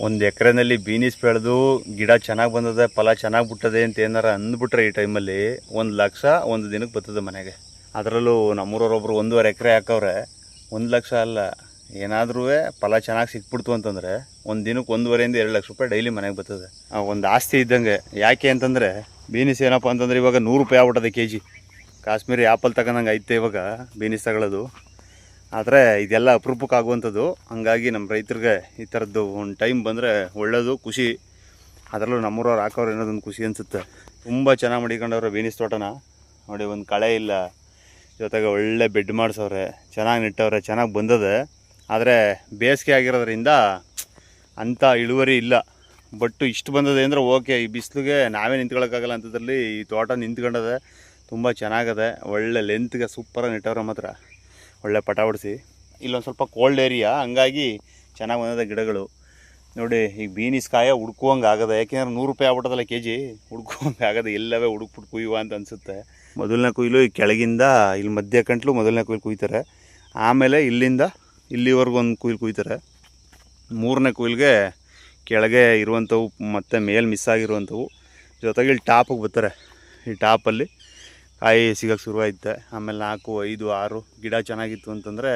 ಒಂದು ಎಕರೆನಲ್ಲಿ ಬೀನಿಸ್ ಬೆಳೆದು ಗಿಡ ಚೆನ್ನಾಗಿ ಬಂದದೆ, ಫಲ ಚೆನ್ನಾಗಿ ಬಿಟ್ಟದೆ ಅಂತ ಏನಾರ ಅಂದ್ಬಿಟ್ರೆ ಈ ಟೈಮಲ್ಲಿ 1,00,000 ಒಂದು ದಿನಕ್ಕೆ ಬರ್ತದೆ ಮನೆಗೆ. ಅದರಲ್ಲೂ ನಮ್ಮೂರವರೊಬ್ಬರು 1.5 ಎಕರೆ ಹಾಕವ್ರೆ. 1,00,000 ಅಲ್ಲ, ಏನಾದ್ರೂ ಫಲ ಚೆನ್ನಾಗಿ ಸಿಕ್ಬಿಡ್ತು ಅಂತಂದರೆ ಒಂದು ದಿನಕ್ಕೆ 1.5 2 ಲಕ್ಷ ರೂಪಾಯಿ ಡೈಲಿ ಮನೆಗೆ ಬರ್ತದೆ. ಒಂದು ಆಸ್ತಿ ಇದ್ದಂಗೆ. ಯಾಕೆ ಅಂತಂದರೆ ಬೀನಿಸ್ ಏನಪ್ಪ ಅಂತಂದರೆ ಇವಾಗ 100 ರೂಪಾಯಿ ಆಗ್ಬಿಟ್ಟದೆ kg. ಕಾಶ್ಮೀರಿ ಆ್ಯಪಲ್ ತಗೊಂಡಂಗೆ ಐತೆ ಇವಾಗ ಬೀನಿಸ್ ತಗೊಳ್ಳೋದು. ಆದರೆ ಇದೆಲ್ಲ ಅಪರೂಪಕ್ಕೆ ಆಗುವಂಥದ್ದು. ಹಂಗಾಗಿ ನಮ್ಮ ರೈತರಿಗೆ ಈ ಥರದ್ದು ಒಂದು ಟೈಮ್ ಬಂದರೆ ಒಳ್ಳೆಯದು, ಖುಷಿ. ಅದರಲ್ಲೂ ನಮ್ಮೂರವ್ರು ಹಾಕೋರು ಅನ್ನೋದೊಂದು ಖುಷಿ ಅನಿಸುತ್ತೆ. ತುಂಬ ಚೆನ್ನಾಗಿ ಮಡಿಕೊಂಡವ್ರೆ ಬೀನಿಸ್ ತೋಟನ. ನೋಡಿ, ಒಂದು ಕಳೆ ಇಲ್ಲ, ಜೊತೆಗೆ ಒಳ್ಳೆ ಬೆಡ್ ಮಾಡಿಸವ್ರೆ, ಚೆನ್ನಾಗಿ ನೆಟ್ಟವ್ರೆ, ಚೆನ್ನಾಗಿ ಬಂದದೆ. ಆದರೆ ಬೇಸಿಗೆ ಆಗಿರೋದ್ರಿಂದ ಅಂಥ ಇಳುವರಿ ಇಲ್ಲ. ಬಟ್ ಇಷ್ಟು ಬಂದದೆ ಅಂದರೆ ಓಕೆ. ಈ ಬಿಸಿಲಿಗೆ ನಾವೇ ನಿಂತ್ಕೊಳ್ಳೋಕ್ಕಾಗಲ್ಲ ಅಂಥದ್ರಲ್ಲಿ ಈ ತೋಟ ನಿಂತ್ಕೊಂಡದೆ. ತುಂಬ ಚೆನ್ನಾಗದೆ, ಒಳ್ಳೆ ಲೆಂತ್ಗೆ ಸೂಪರಾಗಿ ನೆಟ್ಟವ್ರೆ. ಮಾತ್ರ ಒಳ್ಳೆ ಪಟ ಹೊಡಿಸಿ. ಇಲ್ಲೊಂದು ಸ್ವಲ್ಪ ಕೋಲ್ಡ್ ಏರಿಯಾ, ಹಂಗಾಗಿ ಚೆನ್ನಾಗಿ ಬಂದದೆ ಗಿಡಗಳು. ನೋಡಿ, ಈಗ ಬೀನಿಸ್ ಕಾಯ ಹುಡ್ಕುವಂಗೆ ಆಗದೆ. ಯಾಕೆಂದ್ರೆ 100 ರೂಪಾಯಿ ಆಗ್ಬಿಟ್ಟದಲ್ಲ kg. ಹುಡ್ಕುವಂಗೆ ಆಗದೆ, ಎಲ್ಲವೇ ಹುಡುಕ್ಬಿಟ್ಟು ಕುಯ್ಯುವ ಅಂತ ಅನಿಸುತ್ತೆ. ಮೊದಲನೇ ಕೊಯ್ಲು ಈ ಕೆಳಗಿಂದ ಇಲ್ಲಿ ಮಧ್ಯ ಕಂಟ್ಲು ಮೊದಲನೇ ಕೊಯ್ಲು ಕುಯ್ತಾರೆ. ಆಮೇಲೆ ಇಲ್ಲಿಂದ ಇಲ್ಲಿವರೆಗೂ ಒಂದು ಕೊಯ್ಲು ಕುಯ್ತಾರೆ. 3ನೇ ಕೊಯ್ಲಿಗೆ ಕೆಳಗೆ ಇರುವಂಥವು ಮತ್ತು ಮೇಲೆ ಮಿಸ್ ಆಗಿರುವಂಥವು ಜೊತೆಗೆ ಇಲ್ಲಿ ಟಾಪಿಗೆ ಬರ್ತಾರೆ. ಈ ಟಾಪಲ್ಲಿ ಕಾಯಿ ಸಿಗೋಕ್ಕೆ ಶುರುವಾಯ್ತೆ. ಆಮೇಲೆ 4 5 6 ಗಿಡ ಚೆನ್ನಾಗಿತ್ತು ಅಂತಂದರೆ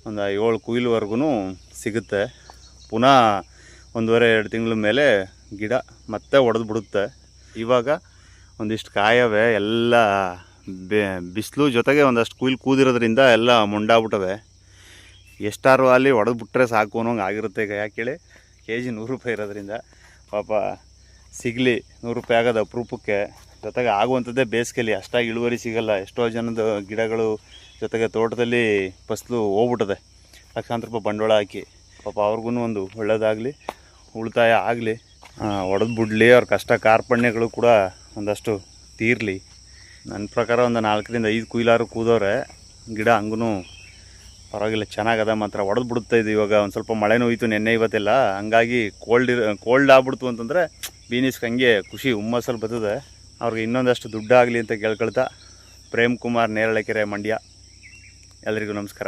ಒಂದು 7 ಕೊಯ್ಲುವರೆಗೂ ಸಿಗುತ್ತೆ. ಪುನಃ 1.5 2 ತಿಂಗಳ ಮೇಲೆ ಗಿಡ ಮತ್ತೆ ಒಡೆದು ಬಿಡುತ್ತೆ. ಇವಾಗ ಒಂದಿಷ್ಟು ಕಾಯವೇ ಎಲ್ಲ ಬಿಸಿಲು ಜೊತೆಗೆ ಒಂದಷ್ಟು ಕುಯ್ಲು ಕೂದಿರೋದ್ರಿಂದ ಎಲ್ಲ ಮೊಂಡಾಗ್ಬಿಟ್ಟವೆ. ಎಷ್ಟಾರು ಅಲ್ಲಿ ಒಡೆದು ಬಿಟ್ಟರೆ ಸಾಕು ಅನ್ನೋಂಗೆ ಆಗಿರುತ್ತೆ. ಈಗ ಯಾಕೆ ಹೇಳಿ, kg 100 ರೂಪಾಯಿ ಇರೋದ್ರಿಂದ ಪಾಪ ಸಿಗಲಿ. 100 ರೂಪಾಯಿ ಆಗೋದು ಅಪರೂಪಕ್ಕೆ. ಜೊತೆಗೆ ಆಗುವಂಥದ್ದೇ ಬೇಸಿಗೆಯಲ್ಲಿ ಅಷ್ಟಾಗಿ ಇಳುವರಿ ಸಿಗೋಲ್ಲ. ಎಷ್ಟೋ ಜನದ ಗಿಡಗಳು ಜೊತೆಗೆ ತೋಟದಲ್ಲಿ ಫಸಲು ಹೋಗ್ಬಿಟ್ಟದೆ, ಲಕ್ಷಾಂತರ ರೂಪಾಯಿ ಬಂಡವಾಳ ಹಾಕಿ. ಪಾಪ ಅವ್ರಿಗೂ ಒಂದು ಒಳ್ಳೆಯದಾಗಲಿ, ಉಳಿತಾಯ ಆಗಲಿ, ಹೊಡೆದು ಬಿಡಲಿ. ಅವ್ರ ಕಷ್ಟ ಕಾರ್ಪಣ್ಯಗಳು ಕೂಡ ಒಂದಷ್ಟು ತೀರಲಿ. ನನ್ನ ಪ್ರಕಾರ ಒಂದು 4 ರಿಂದ 5 ಕುಯ್ಲಾರು ಕೂದವ್ರೆ. ಗಿಡ ಹಂಗೂ ಪರವಾಗಿಲ್ಲ, ಚೆನ್ನಾಗದ. ಮಾತ್ರ ಹೊಡೆದು ಬಿಡುತ್ತೆ ಇದು. ಇವಾಗ ಒಂದು ಸ್ವಲ್ಪ ಮಳೆನೂ ಹೋಯ್ತು ನೆನ್ನೆ ಇವತ್ತೆಲ್ಲ, ಹಂಗಾಗಿ ಕೋಲ್ಡ್ ಆಗ್ಬಿಡ್ತು ಅಂತಂದರೆ ಬೀನಿಸ್ಗೆ ಹಂಗೆ ಖುಷಿ ಹುಮ್ಮಸ್ಸಲ್ಲಿ ಬರ್ತದೆ. ಅವ್ರಿಗೆ ಇನ್ನೊಂದಷ್ಟು ದುಡ್ಡಾಗಲಿ ಅಂತ ಕೇಳ್ಕೊಳ್ತಾ, ಪ್ರೇಮ್ ಕುಮಾರ್, ನೇರಳೆಕೆರೆ, ಮಂಡ್ಯ. ಎಲ್ಲರಿಗೂ ನಮಸ್ಕಾರ.